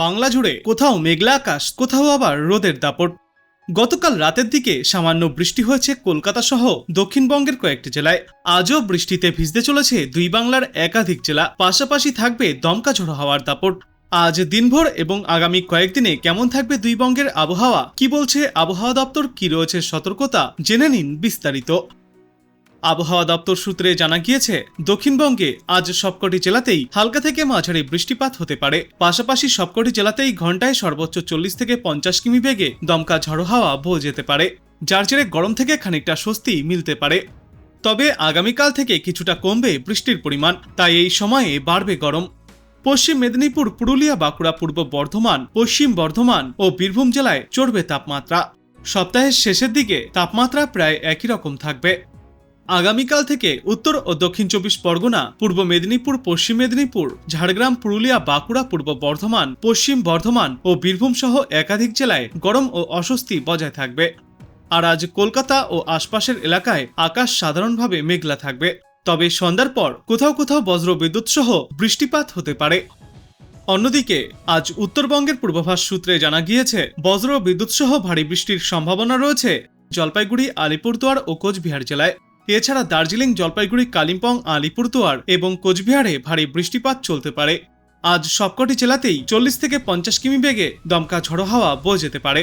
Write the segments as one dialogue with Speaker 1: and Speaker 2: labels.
Speaker 1: বাংলা জুড়ে কোথাও মেঘলা আকাশ, কোথাও আবার রোদের দাপট। গতকাল রাতের দিকে সামান্য বৃষ্টি হয়েছে কলকাতা সহ দক্ষিণবঙ্গের কয়েকটি জেলায়। আজও বৃষ্টিতে ভিজতে চলেছে দুই বাংলার একাধিক জেলা, পাশাপাশি থাকবে দমকা ঝোড়ো হাওয়ার দাপট। আজ দিনভর এবং আগামী কয়েকদিনে কেমন থাকবে দুই বঙ্গের আবহাওয়া, কি বলছে আবহাওয়া দপ্তর, কি রয়েছে সতর্কতা, জেনে নিন বিস্তারিত। আবহাওয়া দপ্তর সূত্রে জানা গিয়েছে, দক্ষিণবঙ্গে আজ সবকটি জেলাতেই হালকা থেকে মাঝারি বৃষ্টিপাত হতে পারে। পাশাপাশি সবকটি জেলাতেই ঘন্টায় সর্বোচ্চ 40 থেকে 50 কিমি বেগে দমকা ঝড়ো হাওয়া বয়ে যেতে পারে, যার জেরে গরম থেকে খানিকটা স্বস্তি মিলতে পারে। তবে আগামীকাল থেকে কিছুটা কমবে বৃষ্টির পরিমাণ, তাই এই সময়ে বাড়বে গরম। পশ্চিম মেদিনীপুর, পুরুলিয়া, বাঁকুড়া, পূর্ব বর্ধমান, পশ্চিম বর্ধমান ও বীরভূম জেলায় চড়বে তাপমাত্রা। সপ্তাহের শেষের দিকে তাপমাত্রা প্রায় একই রকম থাকবে। আগামীকাল থেকে উত্তর ও দক্ষিণ 24 পরগনা, পূর্ব মেদিনীপুর, পশ্চিম মেদিনীপুর, ঝাড়গ্রাম, পুরুলিয়া, বাঁকুড়া, পূর্ব বর্ধমান, পশ্চিম বর্ধমান ও বীরভূম সহ একাধিক জেলায় গরম ও অস্বস্তি বজায় থাকবে। আর আজ কলকাতা ও আশপাশের এলাকায় আকাশ সাধারণভাবে মেঘলা থাকবে, তবে সন্ধ্যার পর কোথাও কোথাও বজ্র বিদ্যুৎ সহ বৃষ্টিপাত হতে পারে। অন্যদিকে আজ উত্তরবঙ্গের পূর্বাভাস সূত্রে জানা গিয়েছে, বজ্র বিদ্যুৎ সহ ভারী বৃষ্টির সম্ভাবনা রয়েছে জলপাইগুড়ি, আলিপুরদুয়ার ও কোচবিহার জেলায়। এছাড়া দার্জিলিং, জলপাইগুড়ি, কালিম্পং, আলিপুরদুয়ার এবং কোচবিহারে ভারী বৃষ্টিপাত চলতে পারে। আজ সবকটি জেলাতেই 40 থেকে 50 কিমি বেগে দমকা ঝড়ো হাওয়া বয়ে যেতে পারে।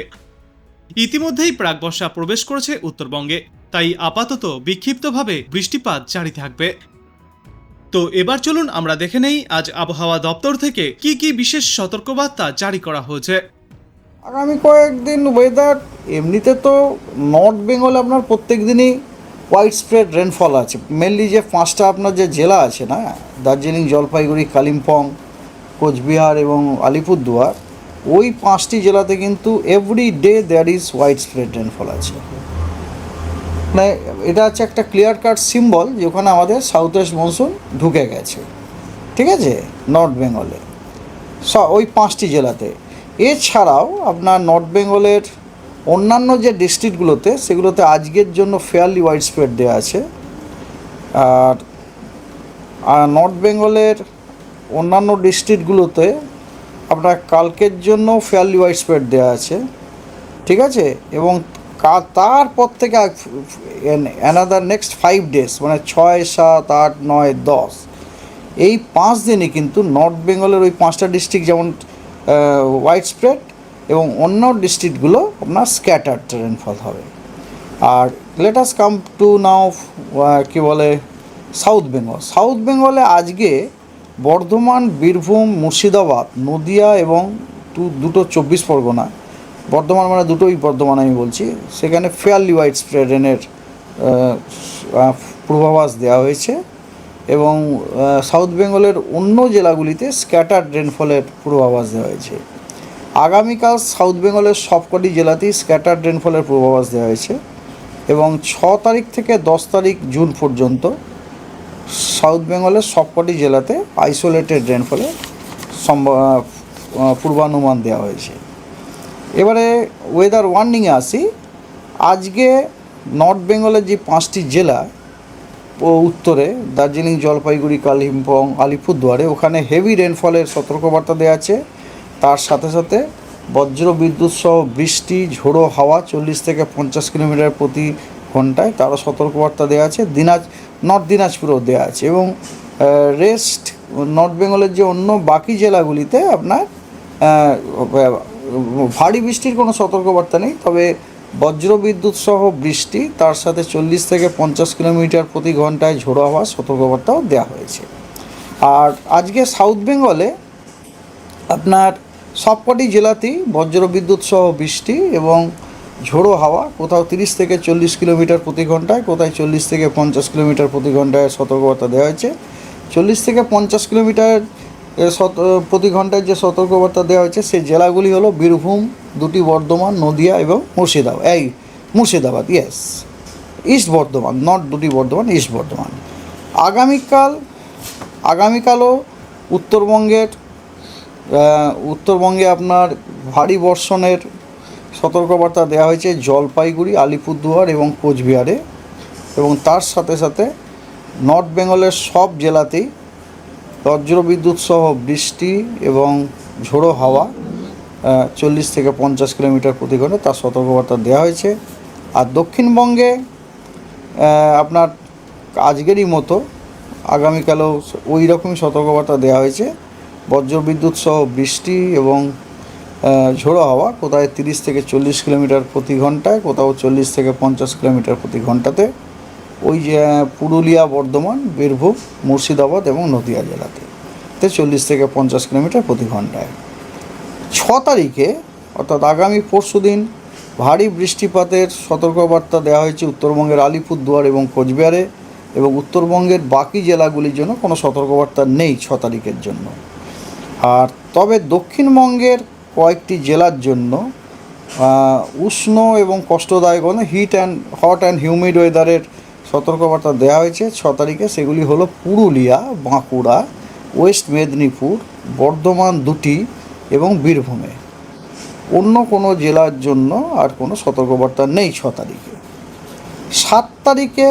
Speaker 1: ইতিমধ্যেই প্রাক বর্ষা প্রবেশ করেছে উত্তরবঙ্গে, তাই আপাতত বিক্ষিপ্তভাবে বৃষ্টিপাত জারি থাকবে। তো এবার চলুন আমরা দেখে নেই আজ আবহাওয়া দপ্তর থেকে কি কি বিশেষ সতর্কবার্তা জারি করা হয়েছে।
Speaker 2: আগামী কয়েকদিন ওয়েদার এমনিতে তো নর্থ বেঙ্গলে আপনার প্রত্যেক দিনই ওয়াইড স্প্রেড রেনফল আছে। মেনলি যে পাঁচটা আপনার যে জেলা আছে না, দার্জিলিং, জলপাইগুড়ি, কালিম্পং, কোচবিহার এবং আলিপুরদুয়ার, ওই পাঁচটি জেলাতে কিন্তু every day there is widespread rainfall আছে। মানে এটা হচ্ছে একটা ক্লিয়ার কাট সিম্বল যে ওখানে আমাদের সাউথ ওয়েস্ট মনসুন ঢুকে গেছে, ঠিক আছে, নর্থ বেঙ্গলে ওই পাঁচটি জেলাতে। এছাড়াও আপনার নর্থ বেঙ্গলের অন্যান্য যে ডিস্ট্রিক্টগুলোতে, সেগুলোতে আজকের জন্য ফেয়ারলি ওয়াইড স্প্রেড দেওয়া আছে। আর নর্থ বেঙ্গলের অন্যান্য ডিস্ট্রিক্টগুলোতে আপনার কালকের জন্য ফেয়ারলি ওয়াইড স্প্রেড দেওয়া আছে, ঠিক আছে। এবং তারপর থেকে অ্যানাদার নেক্সট 5 ডেজ, মানে 6, 7, 8, 9, 10, এই 5 দিনই কিন্তু নর্থ বেঙ্গলের ওই পাঁচটা ডিস্ট্রিক্ট যেমন ওয়াইড স্প্রেড এবং অন্য ডিস্ট্রিক্টগুলো আপনার স্ক্যাটার্ড রেনফল হবে। আর লেট আস কাম টু নাও কী বলে সাউথ বেঙ্গল। সাউথ বেঙ্গলে আজকে বর্ধমান, বীরভূম, মুর্শিদাবাদ, নদিয়া এবং দুটো 24 পরগনা, বর্ধমান মানে দুটোই বর্ধমান আমি বলছি, সেখানে ফেয়ারলি ওয়াইড স্প্রেড রেনের পূর্বাভাস দেওয়া হয়েছে। এবং সাউথ বেঙ্গলের অন্য জেলাগুলিতে স্ক্যাটার্ড রেনফলের পূর্বাভাস দেওয়া হয়েছে। আগামীকাল সাউথ বেঙ্গলের সবকটি জেলাতেই স্ক্যাটার্ড রেনফলের পূর্বাভাস দেওয়া হয়েছে। এবং 6 তারিখ থেকে 10 তারিখ জুন পর্যন্ত সাউথ বেঙ্গলের সবকটি জেলাতে আইসোলেটেড রেনফলের পূর্বানুমান দেওয়া হয়েছে। এবারে ওয়েদার ওয়ার্নিংয়ে আসি। আজকে নর্থ বেঙ্গলের যে 5টি জেলা ও উত্তরে দার্জিলিং, জলপাইগুড়ি, কালিম্পং, আলিপুরদুয়ারে, ওখানে হেভি রেনফলের সতর্কবার্তা দেওয়া আছে। তার সাথে সাথে বজ্র বিদ্যুৎ সহ বৃষ্টি, ঝোড়ো হাওয়া 40 থেকে 50 কিলোমিটার প্রতি ঘন্টায়, তারও সতর্কবার্তা দেওয়া আছে। নর্থ দিনাজপুরেও দেওয়া আছে। এবং রেস্ট নর্থ বেঙ্গলের যে অন্য বাকি জেলাগুলিতে আপনার ভারী বৃষ্টির কোনো সতর্কবার্তা নেই, তবে বজ্র বিদ্যুৎ সহ বৃষ্টি, তার সাথে 40 থেকে 50 কিলোমিটার প্রতি ঘন্টায় ঝোড়ো হাওয়া সতর্কবার্তাও দেওয়া হয়েছে। আর আজকে সাউথ বেঙ্গলে আপনার সবকটি জেলাতেই বজ্র বিদ্যুৎ সহ বৃষ্টি এবং ঝোড়ো হাওয়া, কোথাও 30 থেকে 40 কিলোমিটার প্রতি ঘন্টায়, কোথায় 40 থেকে 50 কিলোমিটার প্রতি ঘন্টায় সতর্কবার্তা দেওয়া হয়েছে। 40 থেকে 50 কিলোমিটার প্রতি ঘন্টায় যে সতর্কবার্তা দেওয়া হয়েছে সেই জেলাগুলি হলো বীরভূম, দুটি বর্ধমান, নদিয়া এবং Murshidabad, yes, east Bardhaman, not দুটি বর্ধমান, ইস্ট বর্ধমান। আগামীকালও উত্তরবঙ্গে আপনার ভারী বর্ষণের সতর্কবার্তা দেওয়া হয়েছে জলপাইগুড়ি, আলিপুরদুয়ার এবং কোচবিহারে। এবং তার সাথে সাথে নর্থ বেঙ্গলের সব জেলাতেই বজ্রবিদ্যুৎ সহ বৃষ্টি এবং ঝোড়ো হাওয়া 40 থেকে 50 কিলোমিটার প্রতি ঘন্টা তার সতর্কবার্তা দেওয়া হয়েছে। আর দক্ষিণবঙ্গে আপনার আজকেরই মতো আগামীকালেও ওই রকমই সতর্কবার্তা দেওয়া হয়েছে। বজ্রবিদ্যুৎ সহ বৃষ্টি এবং ঝোড়ো হাওয়া, কোথায় 30 থেকে 40 কিলোমিটার প্রতি ঘন্টায়, কোথাও 40 থেকে 50 কিলোমিটার প্রতি ঘন্টাতে, ওই যে পুরুলিয়া, বর্ধমান, বীরভূম, মুর্শিদাবাদ এবং নদিয়া জেলাতে 40 থেকে 50 কিলোমিটার প্রতি ঘন্টায়। 6 তারিখে অর্থাৎ আগামী পরশুদিন ভারী বৃষ্টিপাতের সতর্কবার্তা দেওয়া হয়েছে উত্তরবঙ্গের আলিপুরদুয়ার এবং কোচবিহারে, এবং উত্তরবঙ্গের বাকি জেলাগুলির জন্য কোনো সতর্কবার্তা নেই 6 তারিখের জন্য। আর তবে দক্ষিণবঙ্গের কয়েকটি জেলার জন্য উষ্ণ এবং কষ্টদায়ক হট অ্যান্ড হিউমিড ওয়েদারের সতর্কবার্তা দেওয়া হয়েছে 6 তারিখে। সেগুলি হলো পুরুলিয়া, বাঁকুড়া, ওয়েস্ট মেদিনীপুর, বর্ধমান দুটি এবং বীরভূমে। অন্য কোনো জেলার জন্য আর কোনো সতর্কবার্তা নেই 6 তারিখে। 7 তারিখে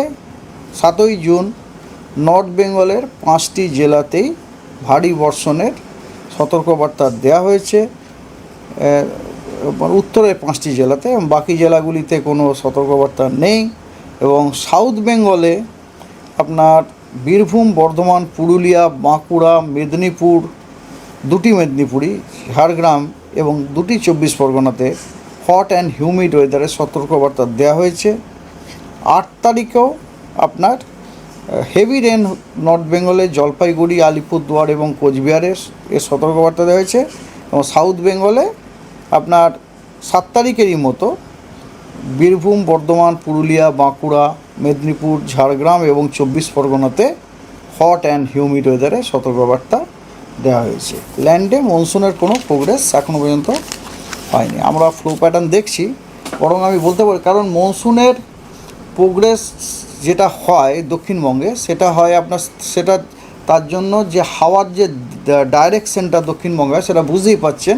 Speaker 2: 7ই জুন নর্থ বেঙ্গলের 5টি জেলাতেই ভারী বর্ষণের সতর্কবার্তা দেওয়া হয়েছে, উত্তরের 5টি জেলাতে, এবং বাকি জেলাগুলিতে কোনো সতর্কবার্তা নেই। এবং সাউথ বেঙ্গলে আপনার বীরভূম, বর্ধমান, পুরুলিয়া, বাঁকুড়া, মেদিনীপুর, দুটি মেদিনীপুরি, ঝাড়গ্রাম এবং দুটি 24 পরগনাতে হট অ্যান্ড হিউমিড ওয়েদারের সতর্কবার্তা দেওয়া হয়েছে। 8 তারিখেও আপনার হেভি রেন নর্থ বেঙ্গলে জলপাইগুড়ি, আলিপুরদুয়ার এবং কোচবিহারের এর সতর্কবার্তা দেওয়া হয়েছে। এবং সাউথ বেঙ্গলে আপনার 7 তারিখেরই মতো বীরভূম, বর্ধমান, পুরুলিয়া, বাঁকুড়া, মেদিনীপুর, ঝাড়গ্রাম এবং 24 পরগনাতে হট অ্যান্ড হিউমিড ওয়েদারের সতর্কবার্তা দেওয়া হয়েছে। ল্যান্ডে মনসুনের কোনো প্রোগ্রেস এখনও পর্যন্ত হয়নি। আমরা ফ্লো প্যাটার্ন দেখছি, বরং আমি বলতে পারি, কারণ মনসুনের প্রোগ্রেস যেটা হয় দক্ষিণবঙ্গে, সেটা হয় আপনার তার জন্য যে হাওয়ার যে ডাইরেকশনটা দক্ষিণবঙ্গে হয় সেটা বুঝতেই পাচ্ছেন,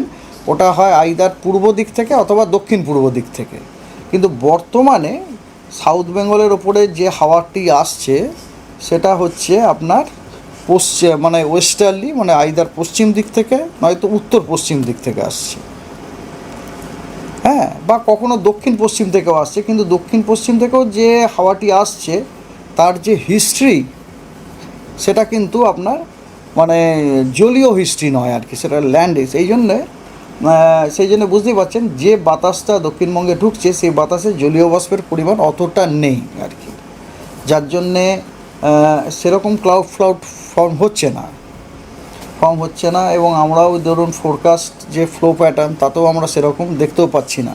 Speaker 2: ওটা হয় আইদার পূর্ব দিক থেকে অথবা দক্ষিণ পূর্ব দিক থেকে। কিন্তু বর্তমানে সাউথ বেঙ্গলের ওপরে যে হাওয়াটি আসছে সেটা হচ্ছে আপনার ওয়েস্টার্লি, মানে আইদার পশ্চিম দিক থেকে নয়তো উত্তর পশ্চিম দিক থেকে আসছে, হ্যাঁ, বা কখনো দক্ষিণ পশ্চিম থেকেও আসছে। কিন্তু দক্ষিণ পশ্চিম থেকেও যে হাওয়াটি আসছে তার যে হিস্ট্রি সেটা কিন্তু আপনার জলীয় হিস্ট্রি নয় আর কি, সেটা ল্যান্ড সেই জন্য বুঝতেই পারছেন যে বাতাসটা দক্ষিণবঙ্গে ঢুকছে সেই বাতাসে জলীয় বাষ্পের পরিমাণ অতটা নেই আর কি, যার জন্যে সেরকম ক্লাউড ফর্ম হচ্ছে না। এবং আমরাও ধরুন ফোরকাস্ট যে ফ্লো প্যাটার্ন তাতেও আমরা সেরকম দেখতেও পাচ্ছি না।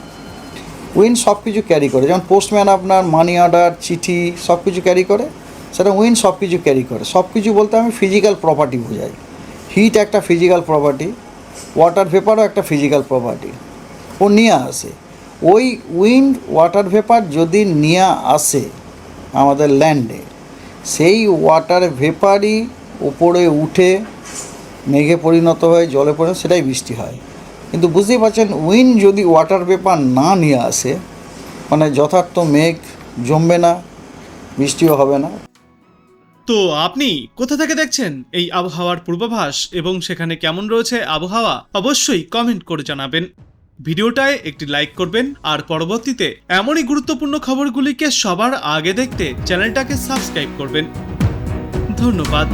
Speaker 2: উইন্ড সব কিছু ক্যারি করে, যেমন পোস্টম্যান আপনার মানি অর্ডার, চিঠি সব কিছু ক্যারি করে, সেটা উইন্ড সব কিছু ক্যারি করে। সব কিছু বলতে আমি ফিজিক্যাল প্রপার্টি বোঝাই। হিট একটা ফিজিক্যাল প্রপার্টি, ওয়াটার ভেপারও একটা ফিজিক্যাল প্রপার্টি, ও নিয়ে আসে। ওই উইন্ড ওয়াটার ভেপার যদি নিয়ে আসে আমাদের ল্যান্ডে, সেই ওয়াটার ভেপারই উপরে উঠে মেঘে পরিণত হয়ে জলে পরিণত, সেটাই বৃষ্টি হয়। কিন্তু বুঝতেই পারছেন উইন্ড যদি ওয়াটার ভেপার না নিয়ে আসে, যথার্থ মেঘ জমবে না, বৃষ্টিও হবে না।
Speaker 1: তো আপনি কোথা থেকে দেখছেন এই আবহাওয়ার পূর্বাভাস এবং সেখানে কেমন রয়েছে আবহাওয়া, অবশ্যই কমেন্ট করে জানাবেন। ভিডিওটায় একটি লাইক করবেন আর পরবর্তীতে এমনই গুরুত্বপূর্ণ খবরগুলিকে সবার আগে দেখতে চ্যানেলটাকে সাবস্ক্রাইব করবেন। ধন্যবাদ।